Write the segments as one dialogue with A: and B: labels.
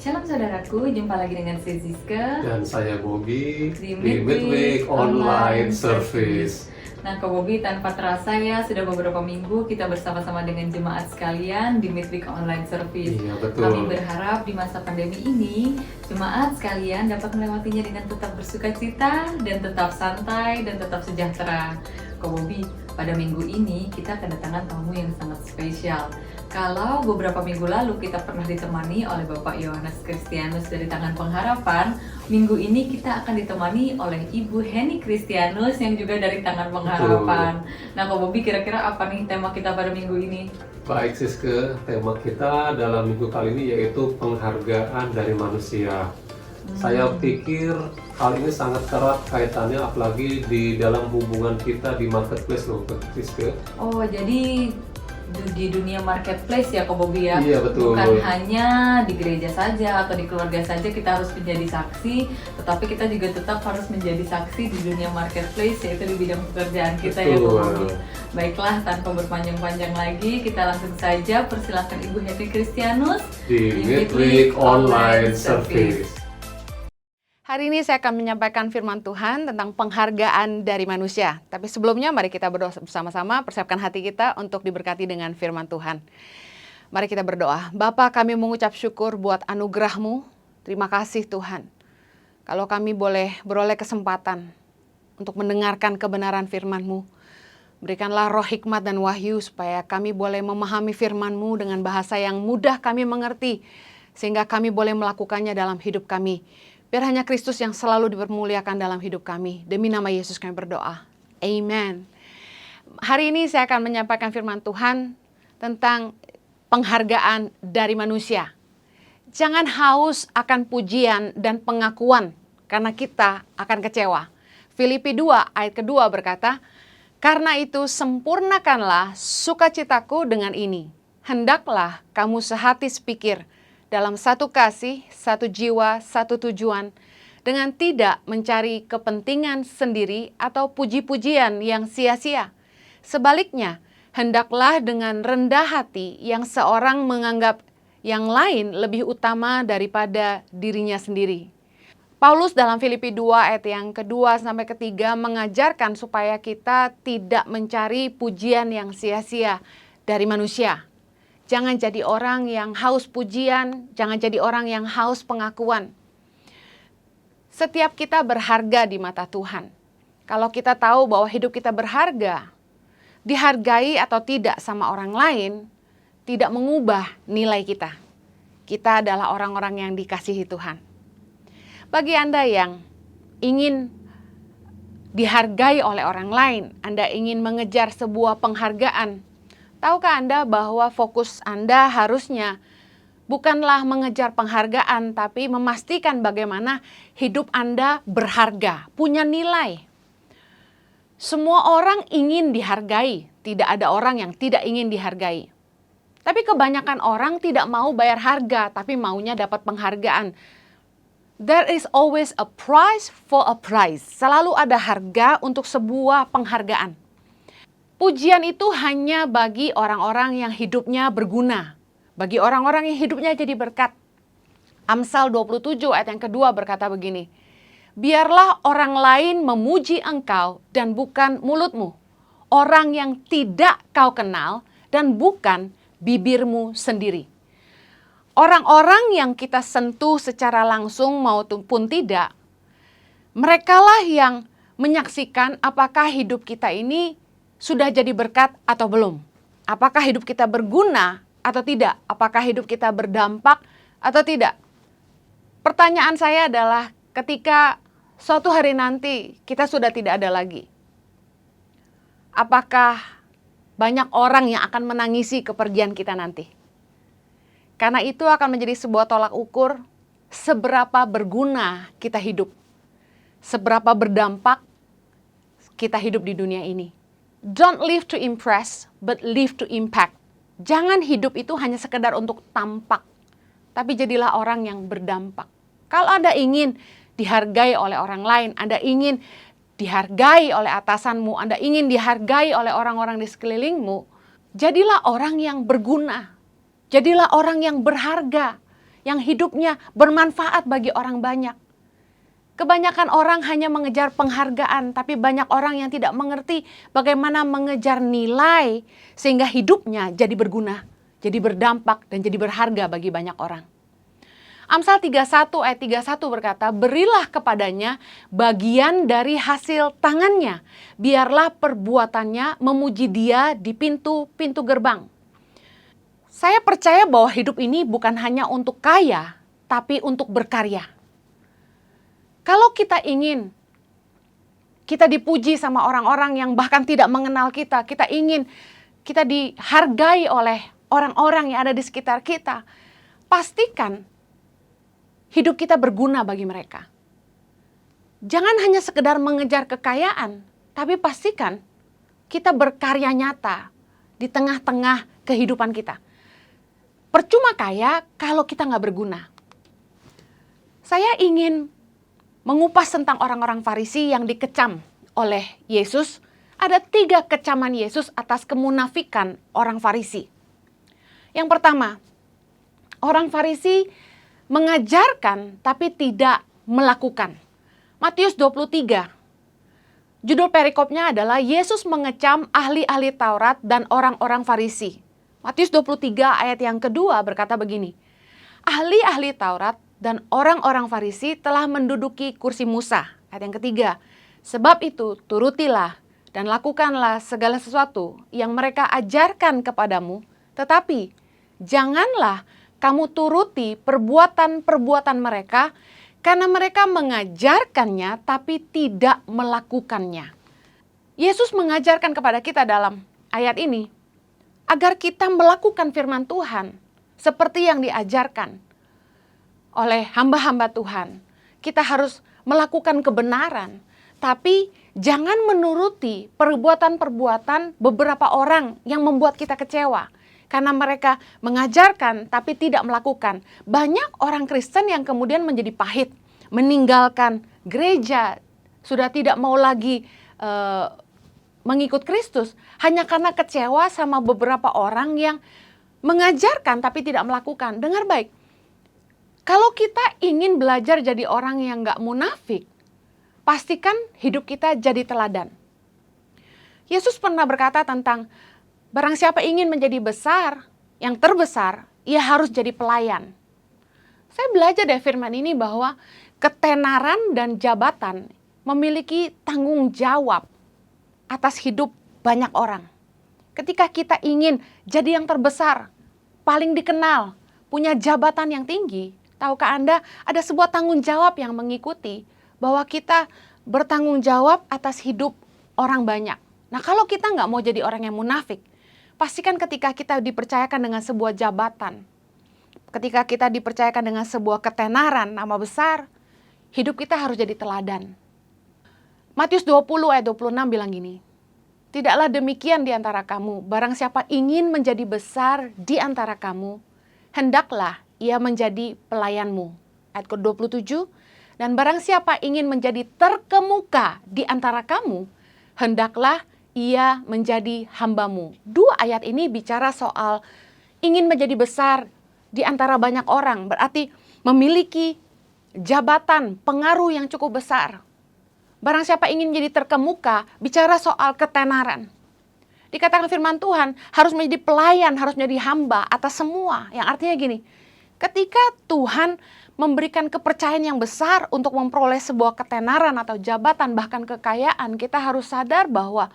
A: Shalom saudaraku, jumpa lagi dengan saya Zizka
B: dan saya Bobby
A: di
B: di Midweek Online Service.
A: Nah, Kak Bobby, tanpa terasa ya, sudah beberapa minggu kita bersama-sama dengan jemaat sekalian di Midweek Online Service.
B: Iya, betul.
A: Kami berharap di masa pandemi ini, jemaat sekalian dapat melewatinya dengan tetap bersukacita dan tetap santai dan tetap sejahtera. Kak Bobby, pada minggu ini kita kedatangan tamu yang sangat spesial. Kalau beberapa minggu lalu kita pernah ditemani oleh Bapak Yohanes Kristianus dari Tangan Pengharapan, minggu ini kita akan ditemani oleh Ibu Heni Kristianus yang juga dari Tangan Pengharapan. Nah, Kak Bobby, kira-kira apa nih tema kita pada minggu ini?
B: Baik Siske, tema kita dalam minggu kali ini yaitu penghargaan dari manusia. Saya pikir hal ini sangat erat kaitannya apalagi di dalam hubungan kita di marketplace loh, Siske.
A: Oh, jadi di dunia marketplace ya Kak Bobby ya?
B: Iya, betul.
A: Bukan hanya di gereja saja atau di keluarga saja kita harus menjadi saksi, tetapi kita juga tetap harus menjadi saksi di dunia marketplace, yaitu di bidang pekerjaan kita.
B: Betul.
A: Ya Kak Bobby. Baiklah, tanpa berpanjang-panjang lagi, kita langsung saja persilahkan Ibu Heni Kristianus
B: di Midweek Online Service.
C: Hari ini saya akan menyampaikan firman Tuhan tentang penghargaan dari manusia. Tapi sebelumnya mari kita berdoa bersama-sama, persiapkan hati kita untuk diberkati dengan firman Tuhan. Mari kita berdoa. Bapa, kami mengucap syukur buat anugerah-Mu. Terima kasih Tuhan. Kalau kami boleh beroleh kesempatan untuk mendengarkan kebenaran firman-Mu, berikanlah roh hikmat dan wahyu supaya kami boleh memahami firman-Mu dengan bahasa yang mudah kami mengerti, sehingga kami boleh melakukannya dalam hidup kami. Biar hanya Kristus yang selalu dipermuliakan dalam hidup kami. Demi nama Yesus kami berdoa. Amen. Hari ini saya akan menyampaikan firman Tuhan tentang penghargaan dari manusia. Jangan haus akan pujian dan pengakuan karena kita akan kecewa. Filipi 2 ayat kedua berkata, "Karena itu sempurnakanlah sukacitaku dengan ini. Hendaklah kamu sehati sepikir, dalam satu kasih, satu jiwa, satu tujuan, dengan tidak mencari kepentingan sendiri atau puji-pujian yang sia-sia. Sebaliknya, hendaklah dengan rendah hati yang seorang menganggap yang lain lebih utama daripada dirinya sendiri." Paulus dalam Filipi 2 ayat yang kedua sampai ketiga mengajarkan supaya kita tidak mencari pujian yang sia-sia dari manusia. Jangan jadi orang yang haus pujian, jangan jadi orang yang haus pengakuan. Setiap kita berharga di mata Tuhan. Kalau kita tahu bahwa hidup kita berharga, dihargai atau tidak sama orang lain, tidak mengubah nilai kita. Kita adalah orang-orang yang dikasihi Tuhan. Bagi Anda yang ingin dihargai oleh orang lain, Anda ingin mengejar sebuah penghargaan, tahukah Anda bahwa fokus Anda harusnya bukanlah mengejar penghargaan, tapi memastikan bagaimana hidup Anda berharga, punya nilai. Semua orang ingin dihargai, tidak ada orang yang tidak ingin dihargai. Tapi kebanyakan orang tidak mau bayar harga, tapi maunya dapat penghargaan. There is always a price for a prize. Selalu ada harga untuk sebuah penghargaan. Pujian itu hanya bagi orang-orang yang hidupnya berguna. Bagi orang-orang yang hidupnya jadi berkat. Amsal 27 ayat yang kedua berkata begini, "Biarlah orang lain memuji engkau dan bukan mulutmu. Orang yang tidak kau kenal dan bukan bibirmu sendiri." Orang-orang yang kita sentuh secara langsung maupun tidak, merekalah yang menyaksikan apakah hidup kita ini sudah jadi berkat atau belum? Apakah hidup kita berguna atau tidak? Apakah hidup kita berdampak atau tidak? Pertanyaan saya adalah ketika suatu hari nanti kita sudah tidak ada lagi, apakah banyak orang yang akan menangisi kepergian kita nanti? Karena itu akan menjadi sebuah tolak ukur seberapa berguna kita hidup, seberapa berdampak kita hidup di dunia ini. Don't live to impress, but live to impact. Jangan hidup itu hanya sekedar untuk tampak, tapi jadilah orang yang berdampak. Kalau Anda ingin dihargai oleh orang lain, Anda ingin dihargai oleh atasanmu, Anda ingin dihargai oleh orang-orang di sekelilingmu, jadilah orang yang berguna. Jadilah orang yang berharga, yang hidupnya bermanfaat bagi orang banyak. Kebanyakan orang hanya mengejar penghargaan, tapi banyak orang yang tidak mengerti bagaimana mengejar nilai sehingga hidupnya jadi berguna, jadi berdampak, dan jadi berharga bagi banyak orang. Amsal 31 ayat 31 berkata, berilah kepadanya bagian dari hasil tangannya, biarlah perbuatannya memuji dia di pintu-pintu gerbang. Saya percaya bahwa hidup ini bukan hanya untuk kaya, tapi untuk berkarya. Kalau kita ingin kita dipuji sama orang-orang yang bahkan tidak mengenal kita, kita ingin kita dihargai oleh orang-orang yang ada di sekitar kita, pastikan hidup kita berguna bagi mereka. Jangan hanya sekedar mengejar kekayaan, tapi pastikan kita berkarya nyata di tengah-tengah kehidupan kita. Percuma kaya kalau kita nggak berguna. Saya ingin mengupas tentang orang-orang Farisi yang dikecam oleh Yesus. Ada 3 kecaman Yesus atas kemunafikan orang Farisi. Yang pertama, orang Farisi mengajarkan tapi tidak melakukan. Matius 23. Judul perikopnya adalah Yesus mengecam ahli-ahli Taurat dan orang-orang Farisi. Matius 23 ayat yang kedua berkata begini. Ahli-ahli Taurat dan orang-orang Farisi telah menduduki kursi Musa. Ayat yang ketiga. Sebab itu turutilah dan lakukanlah segala sesuatu yang mereka ajarkan kepadamu. Tetapi janganlah kamu turuti perbuatan-perbuatan mereka, karena mereka mengajarkannya tapi tidak melakukannya. Yesus mengajarkan kepada kita dalam ayat ini, agar kita melakukan firman Tuhan seperti yang diajarkan oleh hamba-hamba Tuhan. Kita harus melakukan kebenaran, tapi jangan menuruti perbuatan-perbuatan beberapa orang yang membuat kita kecewa. Karena mereka mengajarkan tapi tidak melakukan. Banyak orang Kristen yang kemudian menjadi pahit, meninggalkan gereja, sudah tidak mau lagi mengikut Kristus, hanya karena kecewa sama beberapa orang yang mengajarkan tapi tidak melakukan. Dengar baik, kalau kita ingin belajar jadi orang yang gak munafik, pastikan hidup kita jadi teladan. Yesus pernah berkata tentang barang siapa ingin menjadi besar, yang terbesar, ia harus jadi pelayan. Saya belajar dari firman ini bahwa ketenaran dan jabatan memiliki tanggung jawab atas hidup banyak orang. Ketika kita ingin jadi yang terbesar, paling dikenal, punya jabatan yang tinggi, tahukah Anda ada sebuah tanggung jawab yang mengikuti bahwa kita bertanggung jawab atas hidup orang banyak. Nah, kalau kita nggak mau jadi orang yang munafik, pastikan ketika kita dipercayakan dengan sebuah jabatan, ketika kita dipercayakan dengan sebuah ketenaran, nama besar, hidup kita harus jadi teladan. Matius 20 ayat 26 bilang gini, tidaklah demikian di antara kamu, barang siapa ingin menjadi besar di antara kamu, hendaklah ia menjadi pelayanmu. Ayat ke-27, dan barang siapa ingin menjadi terkemuka di antara kamu, hendaklah ia menjadi hambamu. 2 ayat ini bicara soal ingin menjadi besar di antara banyak orang. Berarti memiliki jabatan, pengaruh yang cukup besar. Barang siapa ingin menjadi terkemuka, bicara soal ketenaran. Dikatakan firman Tuhan, harus menjadi pelayan, harus menjadi hamba atas semua. Yang artinya gini, ketika Tuhan memberikan kepercayaan yang besar untuk memperoleh sebuah ketenaran atau jabatan, bahkan kekayaan, kita harus sadar bahwa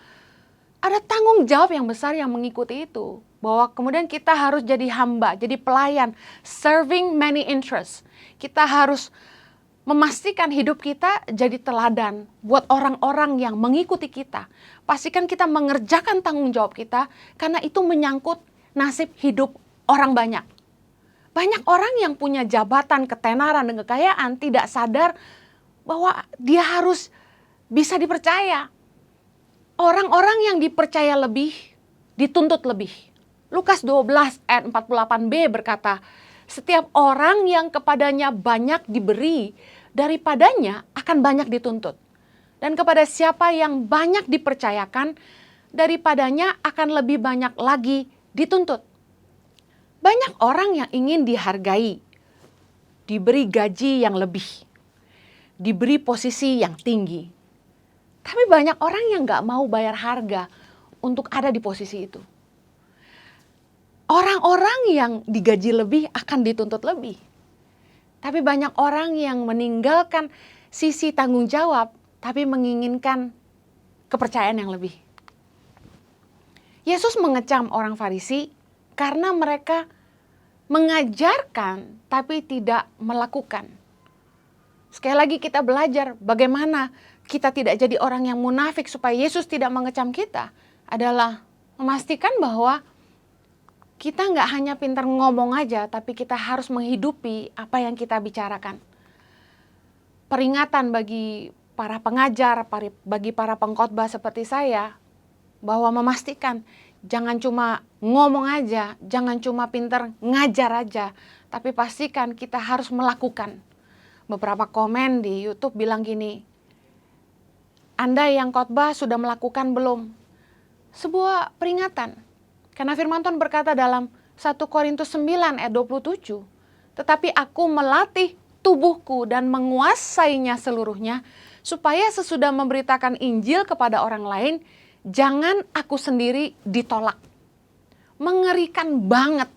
C: ada tanggung jawab yang besar yang mengikuti itu. Bahwa kemudian kita harus jadi hamba, jadi pelayan, serving many interests. Kita harus memastikan hidup kita jadi teladan buat orang-orang yang mengikuti kita. Pastikan kita mengerjakan tanggung jawab kita, karena itu menyangkut nasib hidup orang banyak. Banyak orang yang punya jabatan, ketenaran, dan kekayaan tidak sadar bahwa dia harus bisa dipercaya. Orang-orang yang dipercaya lebih, dituntut lebih. Lukas 12 ayat 48b berkata, setiap orang yang kepadanya banyak diberi, daripadanya akan banyak dituntut. Dan kepada siapa yang banyak dipercayakan, daripadanya akan lebih banyak lagi dituntut. Banyak orang yang ingin dihargai, diberi gaji yang lebih, diberi posisi yang tinggi. Tapi banyak orang yang gak mau bayar harga untuk ada di posisi itu. Orang-orang yang digaji lebih akan dituntut lebih. Tapi banyak orang yang meninggalkan sisi tanggung jawab, tapi menginginkan kepercayaan yang lebih. Yesus mengecam orang Farisi karena mereka mengajarkan tapi tidak melakukan. Sekali lagi kita belajar bagaimana kita tidak jadi orang yang munafik supaya Yesus tidak mengecam kita adalah memastikan bahwa kita nggak hanya pintar ngomong aja, tapi kita harus menghidupi apa yang kita bicarakan. Peringatan bagi para pengajar, bagi para pengkhotbah seperti saya, bahwa memastikan jangan cuma ngomong aja, jangan cuma pintar ngajar aja, tapi pastikan kita harus melakukan. Beberapa komen di YouTube bilang gini, Anda yang khotbah sudah melakukan belum? Sebuah peringatan. Karena firman Tuhan berkata dalam 1 Korintus 9 ayat 27, tetapi aku melatih tubuhku dan menguasainya seluruhnya, supaya sesudah memberitakan Injil kepada orang lain, jangan aku sendiri ditolak. Mengerikan banget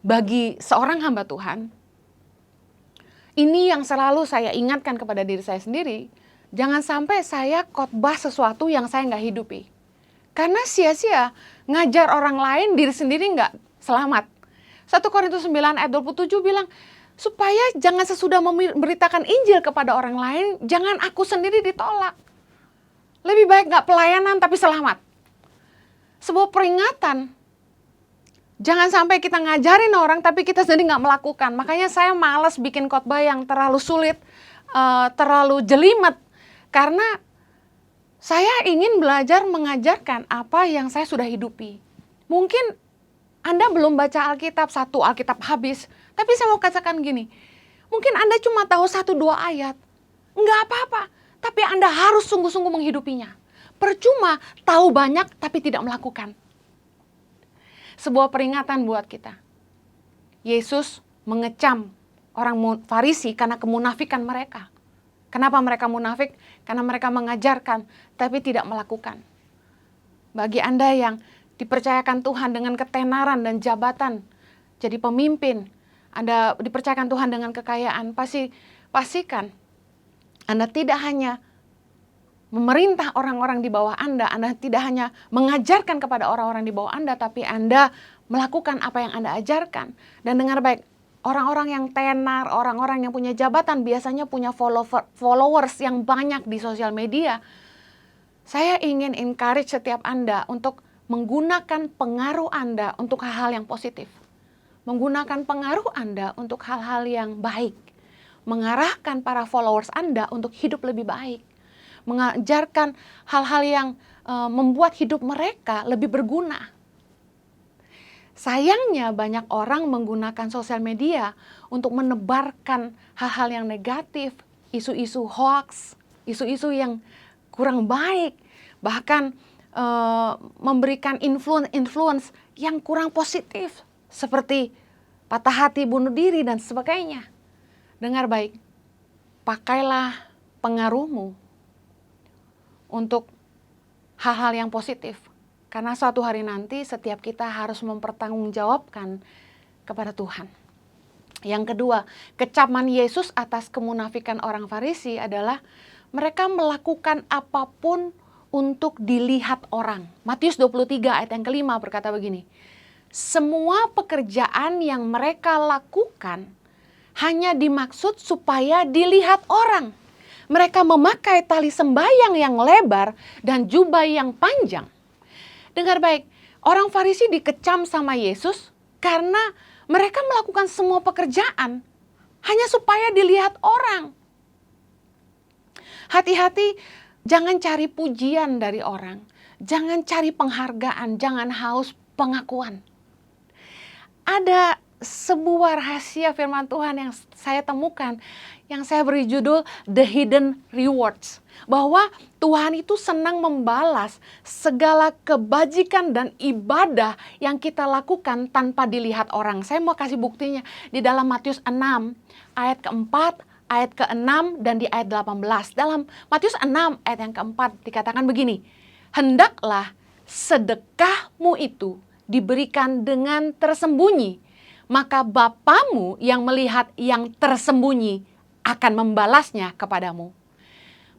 C: bagi seorang hamba Tuhan. Ini yang selalu saya ingatkan kepada diri saya sendiri. Jangan sampai saya khotbah sesuatu yang saya nggak hidupi. Karena sia-sia ngajar orang lain, diri sendiri nggak selamat. 1 Korintus 9 ayat 27 bilang, supaya jangan sesudah memberitakan Injil kepada orang lain, jangan aku sendiri ditolak. Lebih baik nggak pelayanan tapi selamat. Sebuah peringatan. Jangan sampai kita ngajarin orang tapi kita sendiri nggak melakukan. Makanya saya malas bikin khotbah yang terlalu sulit, terlalu jelimet. Karena saya ingin belajar mengajarkan apa yang saya sudah hidupi. Mungkin Anda belum baca Alkitab, satu Alkitab habis. Tapi saya mau katakan gini, mungkin Anda cuma tahu 1-2 ayat. Enggak apa-apa, tapi Anda harus sungguh-sungguh menghidupinya. Percuma tahu banyak tapi tidak melakukan. Sebuah peringatan buat kita. Yesus mengecam orang Farisi karena kemunafikan mereka. Kenapa mereka munafik? Karena mereka mengajarkan tapi tidak melakukan. Bagi Anda yang dipercayakan Tuhan dengan ketenaran dan jabatan, jadi pemimpin, Anda dipercayakan Tuhan dengan kekayaan, pastikan Anda tidak hanya memerintah orang-orang di bawah Anda tidak hanya mengajarkan kepada orang-orang di bawah Anda, tapi Anda melakukan apa yang Anda ajarkan. Dan dengar baik, orang-orang yang tenar, orang-orang yang punya jabatan biasanya punya followers yang banyak di sosial media. Saya ingin encourage setiap Anda untuk menggunakan pengaruh Anda untuk hal-hal yang positif. Menggunakan pengaruh Anda untuk hal-hal yang baik. Mengarahkan para followers Anda untuk hidup lebih baik. Mengajarkan hal-hal yang membuat hidup mereka lebih berguna. Sayangnya banyak orang menggunakan sosial media untuk menebarkan hal-hal yang negatif, isu-isu hoax, isu-isu yang kurang baik, bahkan memberikan influence yang kurang positif, seperti patah hati, bunuh diri, dan sebagainya. Dengar baik, pakailah pengaruhmu untuk hal-hal yang positif. Karena suatu hari nanti setiap kita harus mempertanggungjawabkan kepada Tuhan. Yang kedua, kecaman Yesus atas kemunafikan orang Farisi adalah mereka melakukan apapun untuk dilihat orang. Matius 23 ayat yang kelima berkata begini, semua pekerjaan yang mereka lakukan hanya dimaksud supaya dilihat orang. Mereka memakai tali sembayang yang lebar dan jubah yang panjang. Dengar baik, orang Farisi dikecam sama Yesus karena mereka melakukan semua pekerjaan hanya supaya dilihat orang. Hati-hati, jangan cari pujian dari orang, jangan cari penghargaan, jangan haus pengakuan. Ada sebuah rahasia firman Tuhan yang saya temukan, yang saya beri judul The Hidden Rewards. Bahwa Tuhan itu senang membalas segala kebajikan dan ibadah yang kita lakukan tanpa dilihat orang. Saya mau kasih buktinya di dalam Matius 6 ayat keempat, ayat ke-6 dan di ayat 18. Dalam Matius 6 ayat yang keempat dikatakan begini, hendaklah sedekahmu itu diberikan dengan tersembunyi, maka Bapamu yang melihat yang tersembunyi akan membalasnya kepadamu.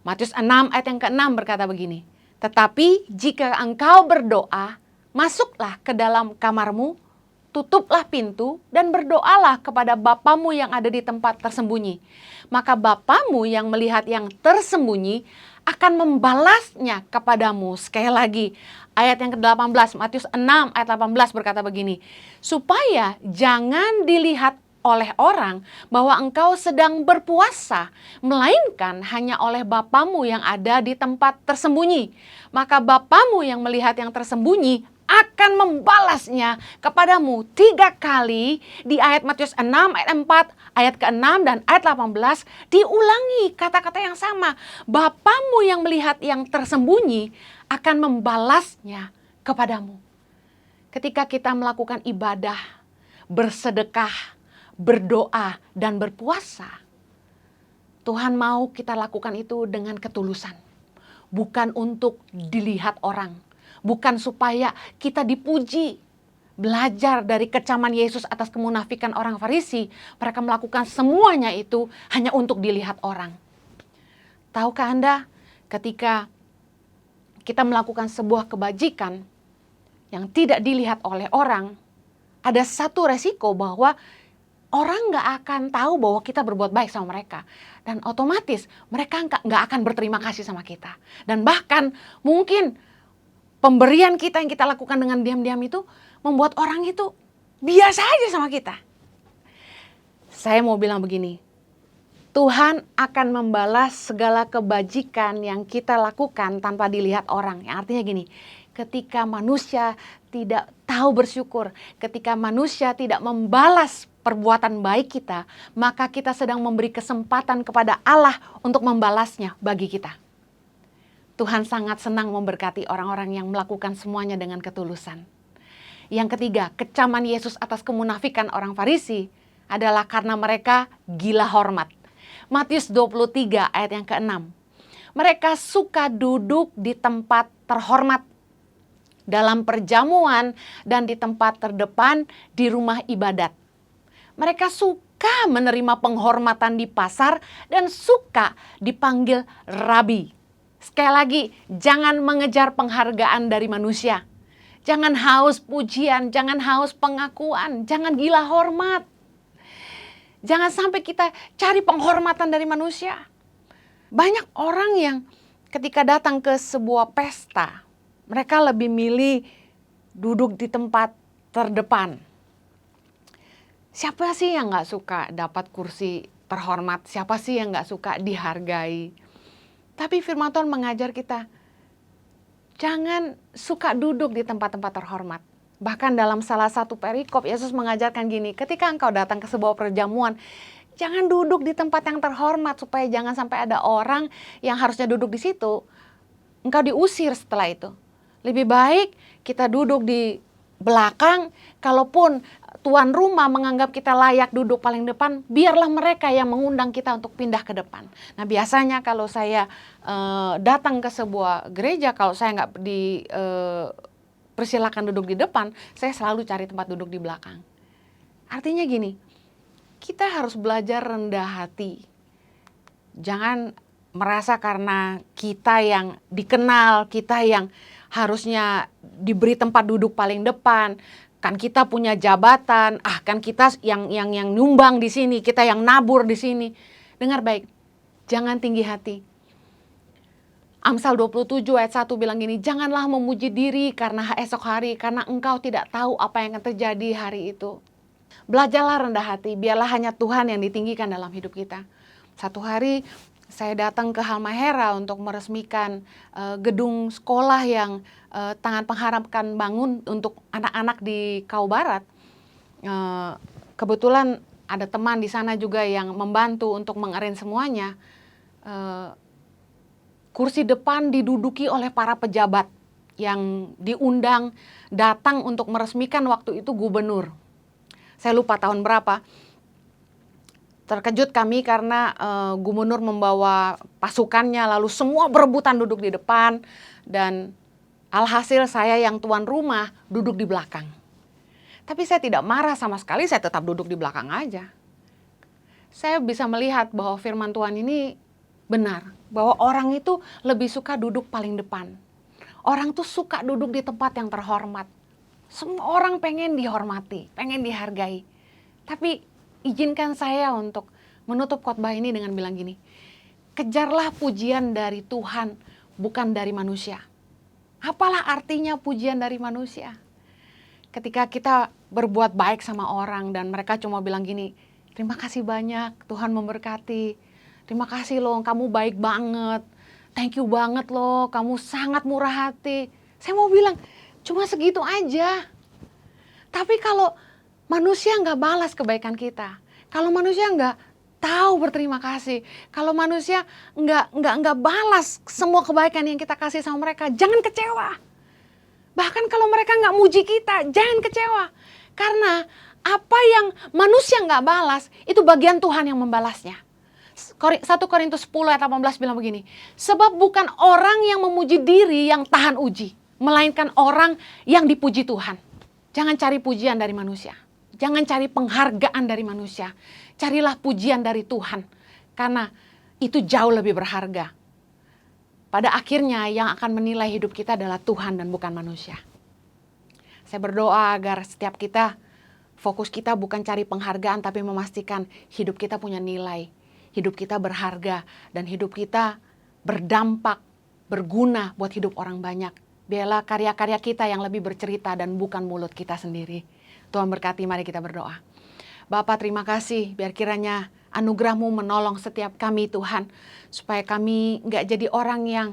C: Matius 6 ayat yang ke-6 berkata begini, tetapi jika engkau berdoa, masuklah ke dalam kamarmu, tutuplah pintu dan berdoalah kepada Bapamu yang ada di tempat tersembunyi. Maka Bapamu yang melihat yang tersembunyi akan membalasnya kepadamu. Sekali lagi, ayat yang ke-18, Matius 6 ayat 18 berkata begini, supaya jangan dilihat oleh orang bahwa engkau sedang berpuasa, melainkan hanya oleh Bapamu yang ada di tempat tersembunyi. Maka Bapamu yang melihat yang tersembunyi akan membalasnya kepadamu. 3 kali di ayat Matius 6 ayat 4, ayat ke-6 dan ayat 18 diulangi kata-kata yang sama. Bapamu yang melihat yang tersembunyi akan membalasnya kepadamu. Ketika kita melakukan ibadah, bersedekah, berdoa dan berpuasa, Tuhan mau kita lakukan itu dengan ketulusan. Bukan untuk dilihat orang. Bukan supaya kita dipuji. Belajar dari kecaman Yesus atas kemunafikan orang Farisi, mereka melakukan semuanya itu hanya untuk dilihat orang. Tahukah Anda, ketika kita melakukan sebuah kebajikan yang tidak dilihat oleh orang, ada satu resiko bahwa orang nggak akan tahu bahwa kita berbuat baik sama mereka. Dan otomatis mereka nggak akan berterima kasih sama kita. Dan bahkan mungkin pemberian kita yang kita lakukan dengan diam-diam itu membuat orang itu biasa aja sama kita. Saya mau bilang begini, Tuhan akan membalas segala kebajikan yang kita lakukan tanpa dilihat orang. Yang artinya gini, ketika manusia tidak tahu bersyukur, ketika manusia tidak membalas perbuatan baik kita, maka kita sedang memberi kesempatan kepada Allah untuk membalasnya bagi kita. Tuhan sangat senang memberkati orang-orang yang melakukan semuanya dengan ketulusan. Yang ketiga, kecaman Yesus atas kemunafikan orang Farisi adalah karena mereka gila hormat. Matius 23 ayat yang ke-6. Mereka suka duduk di tempat terhormat, dalam perjamuan dan di tempat terdepan di rumah ibadat. Mereka suka menerima penghormatan di pasar dan suka dipanggil rabi. Sekali lagi, jangan mengejar penghargaan dari manusia. Jangan haus pujian, jangan haus pengakuan, jangan gila hormat. Jangan sampai kita cari penghormatan dari manusia. Banyak orang yang ketika datang ke sebuah pesta, mereka lebih milih duduk di tempat terdepan. Siapa sih yang gak suka dapat kursi terhormat? Siapa sih yang gak suka dihargai? Tapi firman Tuhan mengajar kita, jangan suka duduk di tempat-tempat terhormat. Bahkan dalam salah satu perikop, Yesus mengajarkan gini, ketika engkau datang ke sebuah perjamuan, jangan duduk di tempat yang terhormat, supaya jangan sampai ada orang yang harusnya duduk di situ, engkau diusir setelah itu. Lebih baik kita duduk di belakang, kalaupun tuan rumah menganggap kita layak duduk paling depan, biarlah mereka yang mengundang kita untuk pindah ke depan. Nah biasanya kalau saya datang ke sebuah gereja, kalau saya nggak persilakan duduk di depan, saya selalu cari tempat duduk di belakang. Artinya gini, kita harus belajar rendah hati. Jangan merasa karena kita yang dikenal, kita yang harusnya diberi tempat duduk paling depan, kan kita punya jabatan, kan kita yang nyumbang di sini, kita yang nabur di sini. Dengar baik, jangan tinggi hati. Amsal 27 ayat 1 bilang gini, janganlah memuji diri karena esok hari, karena engkau tidak tahu apa yang akan terjadi hari itu. Belajarlah rendah hati, biarlah hanya Tuhan yang ditinggikan dalam hidup kita. Satu hari saya datang ke Halmahera untuk meresmikan gedung sekolah yang Tangan Pengharapan bangun untuk anak-anak di Kau Barat. kebetulan ada teman di sana juga yang membantu untuk mengarrange semuanya. Kursi depan diduduki oleh para pejabat yang diundang datang untuk meresmikan waktu itu gubernur. Saya lupa tahun berapa. Terkejut kami karena gubernur membawa pasukannya, lalu semua berebutan duduk di depan, dan alhasil saya yang tuan rumah duduk di belakang. Tapi saya tidak marah sama sekali, saya tetap duduk di belakang aja. Saya bisa melihat bahwa firman Tuhan ini benar, bahwa orang itu lebih suka duduk paling depan. Orang tuh suka duduk di tempat yang terhormat. Semua orang pengen dihormati, pengen dihargai. Tapi izinkan saya untuk menutup khotbah ini dengan bilang gini, kejarlah pujian dari Tuhan, bukan dari manusia. Apalah artinya pujian dari manusia? Ketika kita berbuat baik sama orang dan mereka cuma bilang gini, terima kasih banyak, Tuhan memberkati. Terima kasih loh, kamu baik banget. Thank you banget loh, kamu sangat murah hati. Saya mau bilang, cuma segitu aja. Tapi kalau manusia nggak balas kebaikan kita, kalau manusia nggak tahu berterima kasih, kalau manusia nggak balas semua kebaikan yang kita kasih sama mereka, jangan kecewa. Bahkan kalau mereka nggak muji kita, jangan kecewa. Karena apa yang manusia nggak balas, itu bagian Tuhan yang membalasnya. 1 Korintus 10 ayat 18 bilang begini, sebab bukan orang yang memuji diri yang tahan uji, melainkan orang yang dipuji Tuhan. Jangan cari pujian dari manusia. Jangan cari penghargaan dari manusia. Carilah pujian dari Tuhan. Karena itu jauh lebih berharga. Pada akhirnya yang akan menilai hidup kita adalah Tuhan dan bukan manusia. Saya berdoa agar setiap kita, fokus kita bukan cari penghargaan, tapi memastikan hidup kita punya nilai. Hidup kita berharga dan hidup kita berdampak, berguna buat hidup orang banyak. Biarlah karya-karya kita yang lebih bercerita dan bukan mulut kita sendiri. Tuhan berkati, mari kita berdoa. Bapa, terima kasih, biar kiranya anugerah-Mu menolong setiap kami Tuhan. Supaya kami nggak jadi orang yang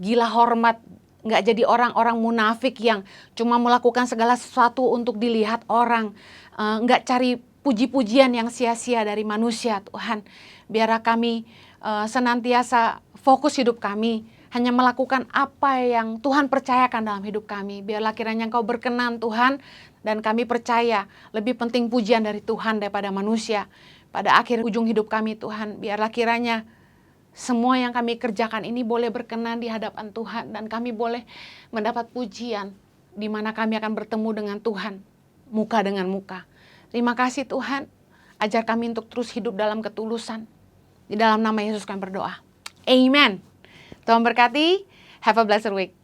C: gila hormat, nggak jadi orang-orang munafik yang cuma melakukan segala sesuatu untuk dilihat orang. Nggak cari puji-pujian yang sia-sia dari manusia Tuhan. Biarlah kami senantiasa fokus hidup kami hanya melakukan apa yang Tuhan percayakan dalam hidup kami. Biarlah kiranya Engkau berkenan Tuhan, dan kami percaya lebih penting pujian dari Tuhan daripada manusia. Pada akhir ujung hidup kami Tuhan, biarlah kiranya semua yang kami kerjakan ini boleh berkenan di hadapan Tuhan, dan kami boleh mendapat pujian di mana kami akan bertemu dengan Tuhan, muka dengan muka. Terima kasih Tuhan, ajar kami untuk terus hidup dalam ketulusan. Di dalam nama Yesus kami berdoa. Amen. Tuhan berkati, have a blessed week.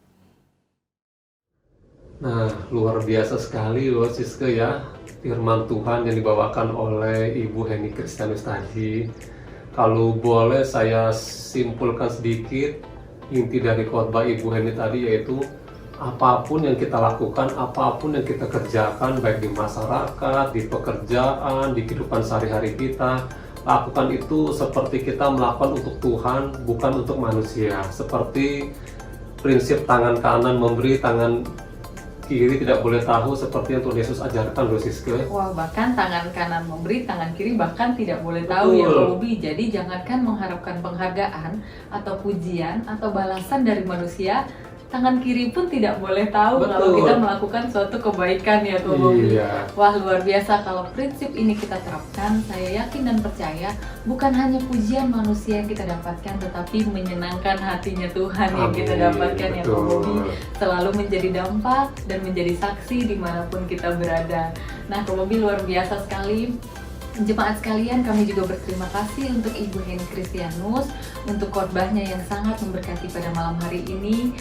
B: Nah, luar biasa sekali loh Siske ya, firman Tuhan yang dibawakan oleh Ibu Heni Kristianus tadi. Kalau boleh saya simpulkan sedikit inti dari khotbah Ibu Heni tadi, yaitu apapun yang kita lakukan, apapun yang kita kerjakan, baik di masyarakat, di pekerjaan, di kehidupan sehari-hari kita, lakukan itu seperti kita melakukan untuk Tuhan, bukan untuk manusia. Seperti prinsip tangan kanan memberi, tangan kiri tidak boleh tahu, seperti yang Tuhan Yesus ajarkan loh Siske.
A: Wah, bahkan tangan kanan memberi, tangan kiri bahkan tidak boleh tahu.
B: Betul.
A: Ya Bobi. Jadi jangankan mengharapkan penghargaan atau pujian atau balasan dari manusia, tangan kiri pun tidak boleh tahu.
B: Betul.
A: Kalau kita melakukan suatu kebaikan ya Bobi.
B: Iya.
A: Wah, luar biasa kalau prinsip ini kita terapkan. Saya yakin dan percaya bukan hanya pujian manusia yang kita dapatkan, tetapi menyenangkan hatinya Tuhan yang kita
B: Amin.
A: dapatkan ya
B: Betul.
A: Bobi. Selalu menjadi dampak dan menjadi saksi dimanapun kita berada. Nah, Bobi, luar biasa sekali. Jemaat sekalian, kami juga berterima kasih untuk Ibu Heni Kristianus untuk khotbahnya yang sangat memberkati pada malam hari ini.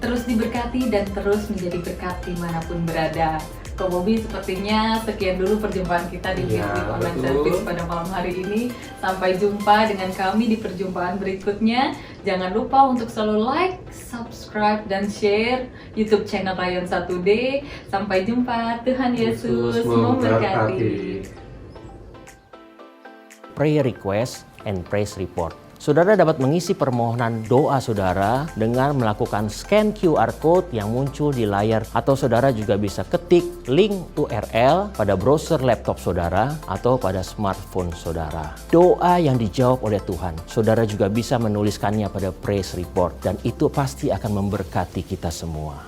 A: Terus diberkati dan terus menjadi berkat dimanapun berada. Ko Bobi, sepertinya sekian dulu perjumpaan kita di
B: Ya,
A: Weekly Online
B: betul.
A: Service pada malam hari ini. Sampai jumpa dengan kami di perjumpaan berikutnya. Jangan lupa untuk selalu like, subscribe, dan share YouTube channel Rayon 1D. Sampai jumpa. Tuhan Yesus memberkati.
D: Prayer request and praise report. Saudara dapat mengisi permohonan doa saudara dengan melakukan scan QR Code yang muncul di layar, atau saudara juga bisa ketik link URL pada browser laptop saudara atau pada smartphone saudara. Doa yang dijawab oleh Tuhan, saudara juga bisa menuliskannya pada praise report, dan itu pasti akan memberkati kita semua.